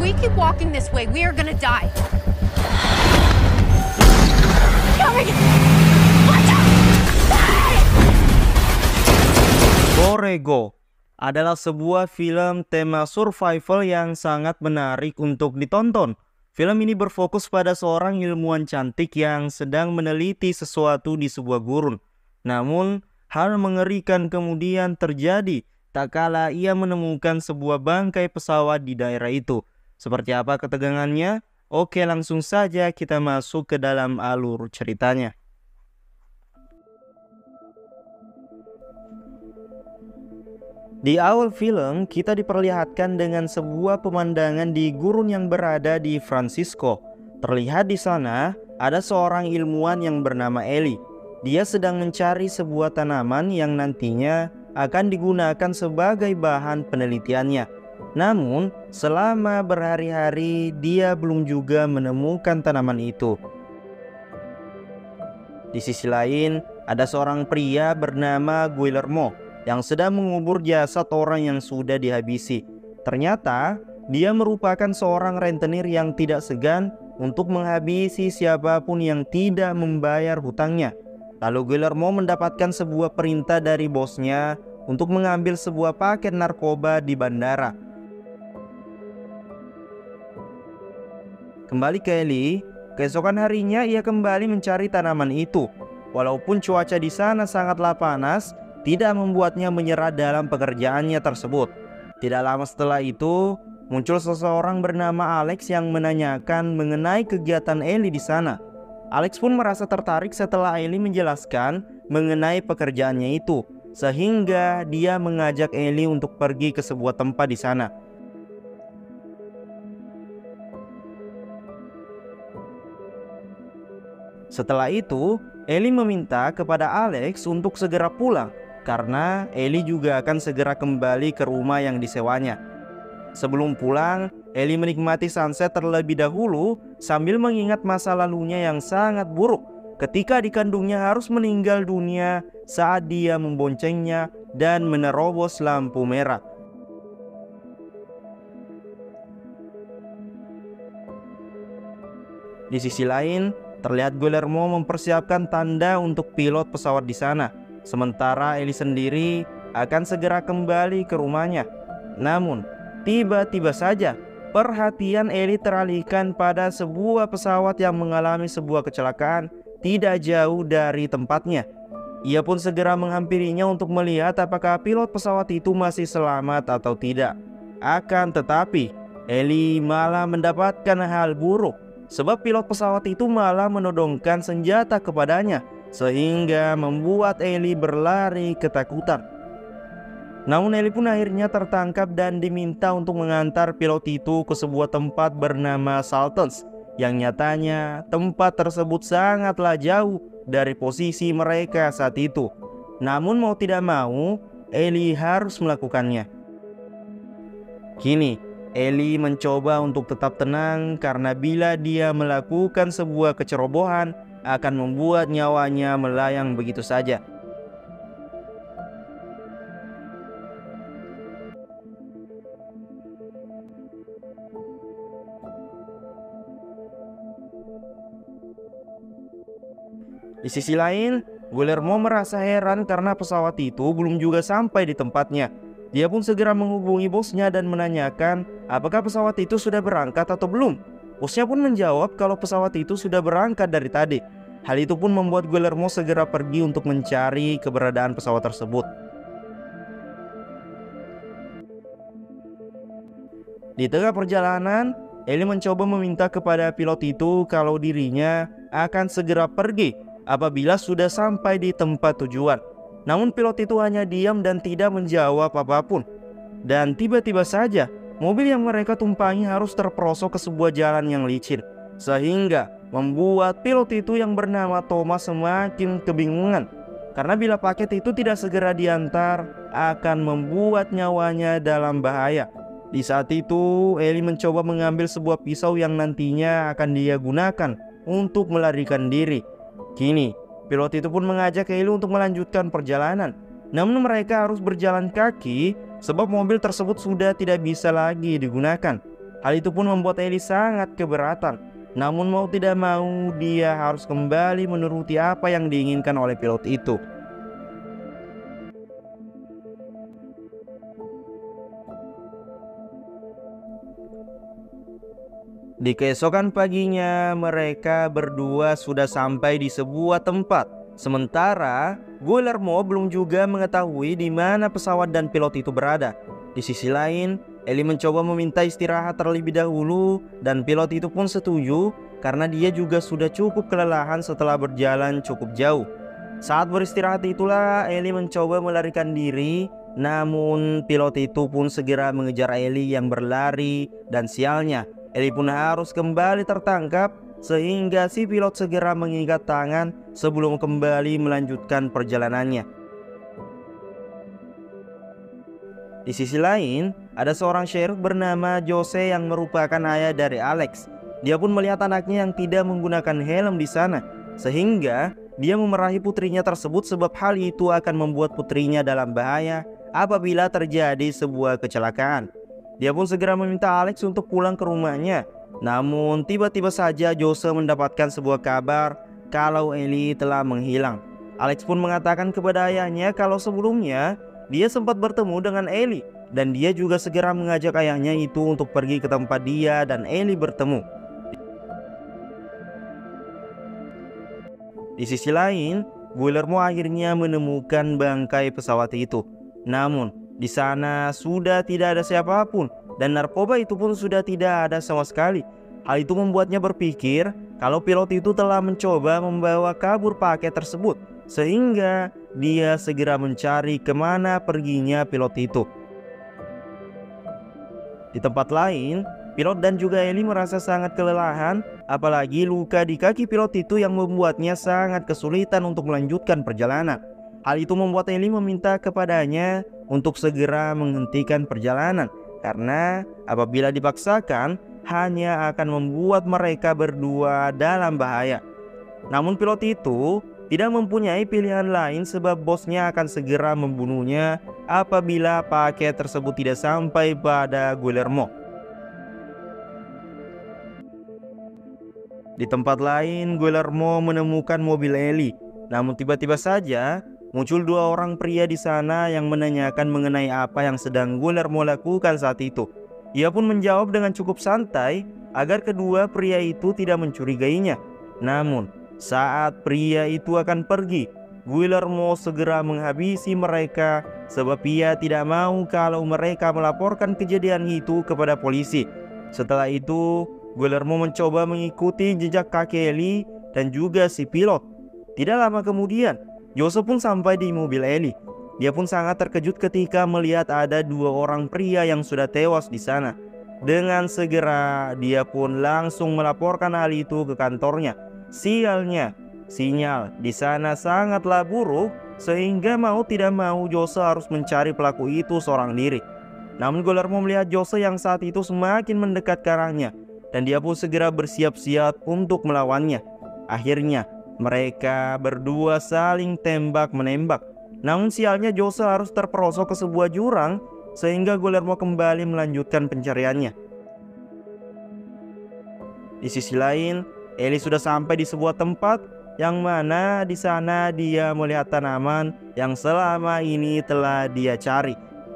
we keep walking this way, we are gonna die. Coming! Watch out! Borrego adalah sebuah film tema survival yang sangat menarik untuk ditonton. Film ini berfokus pada seorang ilmuwan cantik yang sedang meneliti sesuatu di sebuah gurun. Namun, hal mengerikan kemudian terjadi tak kala ia menemukan sebuah bangkai pesawat di daerah itu. Seperti apa ketegangannya? Oke, langsung saja kita masuk ke dalam alur ceritanya. Di awal film, kita diperlihatkan dengan sebuah pemandangan di gurun yang berada di Francisco. Terlihat di sana, ada seorang ilmuwan yang bernama Ellie. Dia sedang mencari sebuah tanaman yang nantinya akan digunakan sebagai bahan penelitiannya. Namun, selama berhari-hari, dia belum juga menemukan tanaman itu. Di sisi lain, ada seorang pria bernama Guillermo yang sedang mengubur jasad orang yang sudah dihabisi. Ternyata, dia merupakan seorang rentenir yang tidak segan untuk menghabisi siapapun yang tidak membayar hutangnya. Lalu Guillermo mendapatkan sebuah perintah dari bosnya untuk mengambil sebuah paket narkoba di bandara. Kembali ke Ellie, keesokan harinya ia kembali mencari tanaman itu. Walaupun cuaca di sana sangatlah panas, tidak membuatnya menyerah dalam pekerjaannya tersebut. Tidak lama setelah itu, muncul seseorang bernama Alex yang menanyakan mengenai kegiatan Ellie di sana. Alex pun merasa tertarik setelah Ellie menjelaskan mengenai pekerjaannya itu, sehingga dia mengajak Ellie untuk pergi ke sebuah tempat di sana. Setelah itu, Ellie meminta kepada Alex untuk segera pulang, karena Ellie juga akan segera kembali ke rumah yang disewanya. Sebelum pulang, Ellie menikmati sunset terlebih dahulu sambil mengingat masa lalunya yang sangat buruk ketika adik kandungnya harus meninggal dunia saat dia memboncengnya dan menerobos lampu merah. Di sisi lain, terlihat Guillermo mempersiapkan tanda untuk pilot pesawat di sana. Sementara Ellie sendiri akan segera kembali ke rumahnya. Namun, tiba-tiba saja perhatian Ellie teralihkan pada sebuah pesawat yang mengalami sebuah kecelakaan tidak jauh dari tempatnya. Ia pun segera menghampirinya untuk melihat apakah pilot pesawat itu masih selamat atau tidak. Akan tetapi, Ellie malah mendapatkan hal buruk, sebab pilot pesawat itu malah menodongkan senjata kepadanya, sehingga membuat Ellie berlari ketakutan. Namun Ellie pun akhirnya tertangkap dan diminta untuk mengantar pilot itu ke sebuah tempat bernama Saltons, yang nyatanya tempat tersebut sangatlah jauh dari posisi mereka saat itu. Namun mau tidak mau, Ellie harus melakukannya. Kini Ellie mencoba untuk tetap tenang karena bila dia melakukan sebuah kecerobohan akan membuat nyawanya melayang begitu saja. Di sisi lain, Guillermo merasa heran karena pesawat itu belum juga sampai di tempatnya. Dia pun segera menghubungi bosnya dan menanyakan apakah pesawat itu sudah berangkat atau belum. Bosnya pun menjawab kalau pesawat itu sudah berangkat dari tadi. Hal itu pun membuat Guillermo segera pergi untuk mencari keberadaan pesawat tersebut. Di tengah perjalanan, Ellie mencoba meminta kepada pilot itu kalau dirinya akan segera pergi apabila sudah sampai di tempat tujuan. Namun pilot itu hanya diam dan tidak menjawab apapun. Dan tiba-tiba saja mobil yang mereka tumpangi harus terperosok ke sebuah jalan yang licin, sehingga membuat pilot itu yang bernama Thomas semakin kebingungan. Karena bila paket itu tidak segera diantar, akan membuat nyawanya dalam bahaya. Di saat itu, Ellie mencoba mengambil sebuah pisau yang nantinya akan dia gunakan untuk melarikan diri. Kini, pilot itu pun mengajak Ellie untuk melanjutkan perjalanan. Namun mereka harus berjalan kaki sebab mobil tersebut sudah tidak bisa lagi digunakan. Hal itu pun membuat Ellie sangat keberatan. Namun mau tidak mau dia harus kembali menuruti apa yang diinginkan oleh pilot itu. Di keesokan paginya, mereka berdua sudah sampai di sebuah tempat. Sementara Guillermo belum juga mengetahui di mana pesawat dan pilot itu berada. Di sisi lain, Ellie mencoba meminta istirahat terlebih dahulu dan pilot itu pun setuju karena dia juga sudah cukup kelelahan setelah berjalan cukup jauh. Saat beristirahat itulah Ellie mencoba melarikan diri, namun pilot itu pun segera mengejar Ellie yang berlari dan sialnya Ellie pun harus kembali tertangkap sehingga si pilot segera mengikat tangan sebelum kembali melanjutkan perjalanannya. Di sisi lain, ada seorang sheriff bernama Jose yang merupakan ayah dari Alex. Dia pun melihat anaknya yang tidak menggunakan helm di sana, sehingga dia memerahi putrinya tersebut sebab hal itu akan membuat putrinya dalam bahaya apabila terjadi sebuah kecelakaan. Dia pun segera meminta Alex untuk pulang ke rumahnya. Namun tiba-tiba saja Jose mendapatkan sebuah kabar kalau Ellie telah menghilang. Alex pun mengatakan kepada ayahnya kalau sebelumnya dia sempat bertemu dengan Ellie, dan dia juga segera mengajak ayahnya itu untuk pergi ke tempat dia dan Ellie bertemu. Di sisi lain, Guillermo akhirnya menemukan bangkai pesawat itu. Namun di sana sudah tidak ada siapapun dan narkoba itu pun sudah tidak ada sama sekali. Hal itu membuatnya berpikir kalau pilot itu telah mencoba membawa kabur paket tersebut, sehingga dia segera mencari kemana perginya pilot itu. Di tempat lain, pilot dan juga Ellie merasa sangat kelelahan, apalagi luka di kaki pilot itu yang membuatnya sangat kesulitan untuk melanjutkan perjalanan. Hal itu membuat Ellie meminta kepadanya untuk segera menghentikan perjalanan, karena apabila dipaksakan hanya akan membuat mereka berdua dalam bahaya. Namun pilot itu tidak mempunyai pilihan lain sebab bosnya akan segera membunuhnya apabila paket tersebut tidak sampai pada Guillermo. Di tempat lain, Guillermo menemukan mobil Ellie. Namun tiba-tiba saja muncul dua orang pria di sana yang menanyakan mengenai apa yang sedang Guillermo lakukan saat itu. Ia pun menjawab dengan cukup santai agar kedua pria itu tidak mencurigainya. Namun saat pria itu akan pergi, Guillermo segera menghabisi mereka sebab ia tidak mau kalau mereka melaporkan kejadian itu kepada polisi. Setelah itu, Guillermo mencoba mengikuti jejak kaki Ellie dan juga si pilot. Tidak lama kemudian, Jose pun sampai di mobil Ellie. Dia pun sangat terkejut ketika melihat ada dua orang pria yang sudah tewas di sana. Dengan segera dia pun langsung melaporkan hal itu ke kantornya. Sialnya, sinyal di sana sangatlah buruk sehingga mau tidak mau Jose harus mencari pelaku itu seorang diri. Namun Guillermo melihat Jose yang saat itu semakin mendekat ke arahnya dan dia pun segera bersiap-siap untuk melawannya. Akhirnya mereka berdua saling tembak-menembak. Namun sialnya Jose harus terperosok ke sebuah jurang sehingga Guillermo kembali melanjutkan pencariannya. Di sisi lain, Ellie sudah sampai di sebuah tempat yang mana di sana dia melihat tanaman yang selama ini telah dia cari.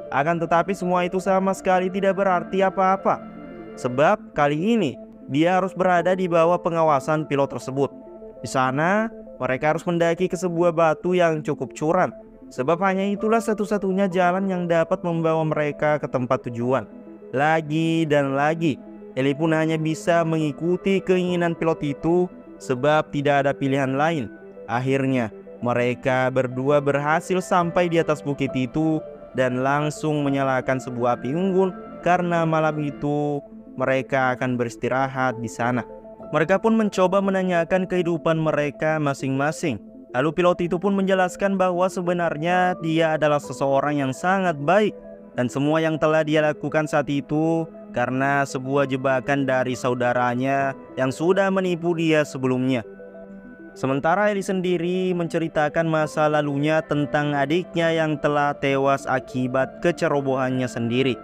Akan tetapi semua itu sama sekali tidak berarti apa-apa. Sebab kali ini dia harus berada di bawah pengawasan pilot tersebut. Di sana mereka harus mendaki ke sebuah batu yang cukup curam. Sebab hanya itulah satu-satunya jalan yang dapat membawa mereka ke tempat tujuan. Lagi dan lagi, Ellie pun hanya bisa mengikuti keinginan pilot itu sebab tidak ada pilihan lain. Akhirnya mereka berdua berhasil sampai di atas bukit itu dan langsung menyalakan sebuah api unggun karena malam itu mereka akan beristirahat di sana. Mereka pun mencoba menanyakan kehidupan mereka masing-masing. Lalu pilot itu pun menjelaskan bahwa sebenarnya dia adalah seseorang yang sangat baik dan semua yang telah dia lakukan saat itu karena sebuah jebakan dari saudaranya yang sudah menipu dia sebelumnya. Sementara Ellie sendiri menceritakan masa lalunya tentang adiknya yang telah tewas akibat kecerobohannya sendiri.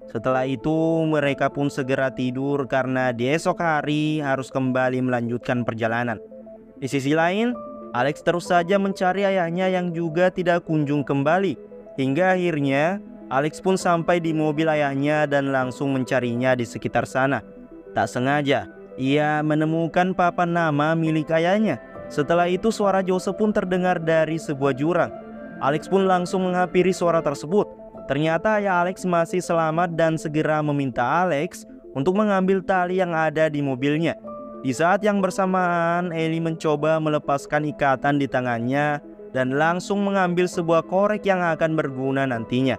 Setelah itu mereka pun segera tidur karena di esok hari harus kembali melanjutkan perjalanan. Di sisi lain, Alex terus saja mencari ayahnya yang juga tidak kunjung kembali. Hingga akhirnya Alex pun sampai di mobil ayahnya dan langsung mencarinya di sekitar sana. Tak sengaja, ia menemukan papan nama milik ayahnya. Setelah itu suara Jose pun terdengar dari sebuah jurang. Alex pun langsung menghampiri suara tersebut. Ternyata ayah Alex masih selamat dan segera meminta Alex untuk mengambil tali yang ada di mobilnya. Di saat yang bersamaan, Ellie mencoba melepaskan ikatan di tangannya dan langsung mengambil sebuah korek yang akan berguna nantinya.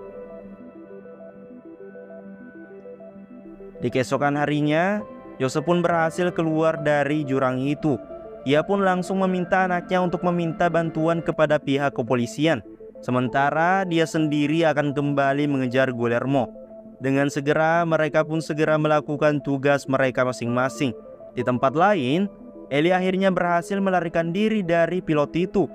Di keesokan harinya, Jose pun berhasil keluar dari jurang itu. Ia pun langsung meminta anaknya untuk meminta bantuan kepada pihak kepolisian. Sementara dia sendiri akan kembali mengejar Guillermo. Dengan segera mereka pun segera melakukan tugas mereka masing-masing. Di tempat lain, Ellie akhirnya berhasil melarikan diri dari pilot itu.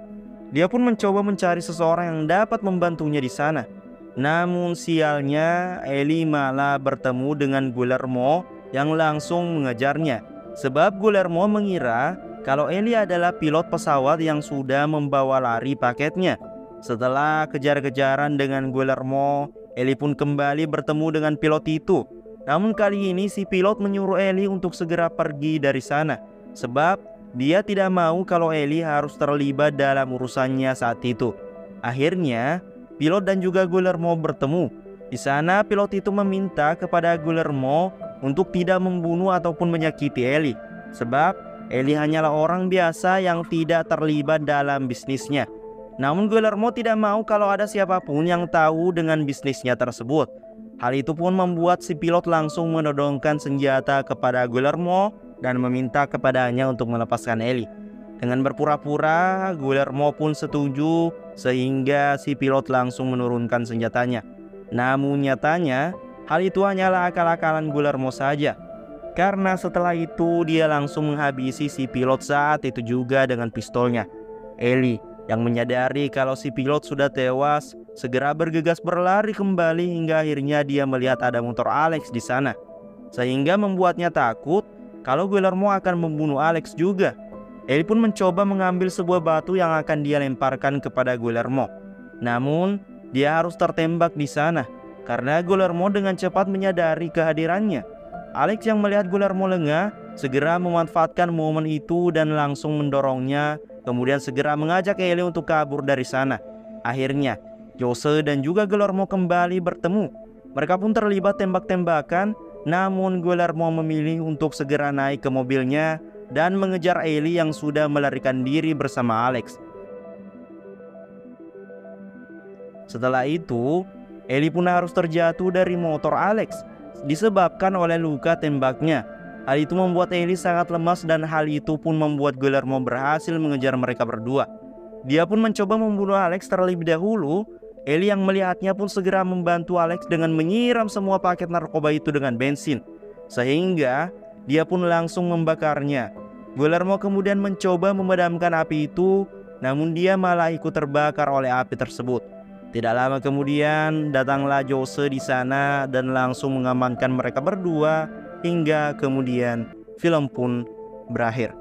Dia pun mencoba mencari seseorang yang dapat membantunya di sana. Namun sialnya, Ellie malah bertemu dengan Guillermo yang langsung mengejarnya. Sebab Guillermo mengira kalau Ellie adalah pilot pesawat yang sudah membawa lari paketnya. Setelah kejar-kejaran dengan Guillermo, Ellie pun kembali bertemu dengan pilot itu. Namun kali ini si pilot menyuruh Ellie untuk segera pergi dari sana. Sebab dia tidak mau kalau Ellie harus terlibat dalam urusannya saat itu. Akhirnya, pilot dan juga Guillermo bertemu. Di sana pilot itu meminta kepada Guillermo untuk tidak membunuh ataupun menyakiti Ellie. Sebab Ellie hanyalah orang biasa yang tidak terlibat dalam bisnisnya. Namun Guillermo tidak mau kalau ada siapapun yang tahu dengan bisnisnya tersebut. Hal itu pun membuat si pilot langsung menodongkan senjata kepada Guillermo dan meminta kepadanya untuk melepaskan Ellie. Dengan berpura-pura, Guillermo pun setuju sehingga si pilot langsung menurunkan senjatanya. Namun nyatanya, hal itu hanyalah akal-akalan Guillermo saja. Karena setelah itu dia langsung menghabisi si pilot saat itu juga dengan pistolnya. Ellie yang menyadari kalau si pilot sudah tewas, segera bergegas berlari kembali hingga akhirnya dia melihat ada motor Alex di sana. Sehingga membuatnya takut kalau Guillermo akan membunuh Alex juga. Ellie pun mencoba mengambil sebuah batu yang akan dia lemparkan kepada Guillermo. Namun, dia harus tertembak di sana karena Guillermo dengan cepat menyadari kehadirannya. Alex yang melihat Guillermo lengah, segera memanfaatkan momen itu dan langsung mendorongnya. Kemudian segera mengajak Ellie untuk kabur dari sana. Akhirnya, Jose dan juga Guillermo kembali bertemu. Mereka pun terlibat tembak-tembakan, namun Guillermo memilih untuk segera naik ke mobilnya dan mengejar Ellie yang sudah melarikan diri bersama Alex. Setelah itu, Ellie pun harus terjatuh dari motor Alex disebabkan oleh luka tembaknya. Hal itu membuat Ellie sangat lemas dan hal itu pun membuat Guillermo berhasil mengejar mereka berdua. Dia pun mencoba membunuh Alex terlebih dahulu. Ellie yang melihatnya pun segera membantu Alex dengan menyiram semua paket narkoba itu dengan bensin. Sehingga dia pun langsung membakarnya. Guillermo kemudian mencoba memadamkan api itu, namun dia malah ikut terbakar oleh api tersebut. Tidak lama kemudian datanglah Jose di sana dan langsung mengamankan mereka berdua hingga kemudian film pun berakhir.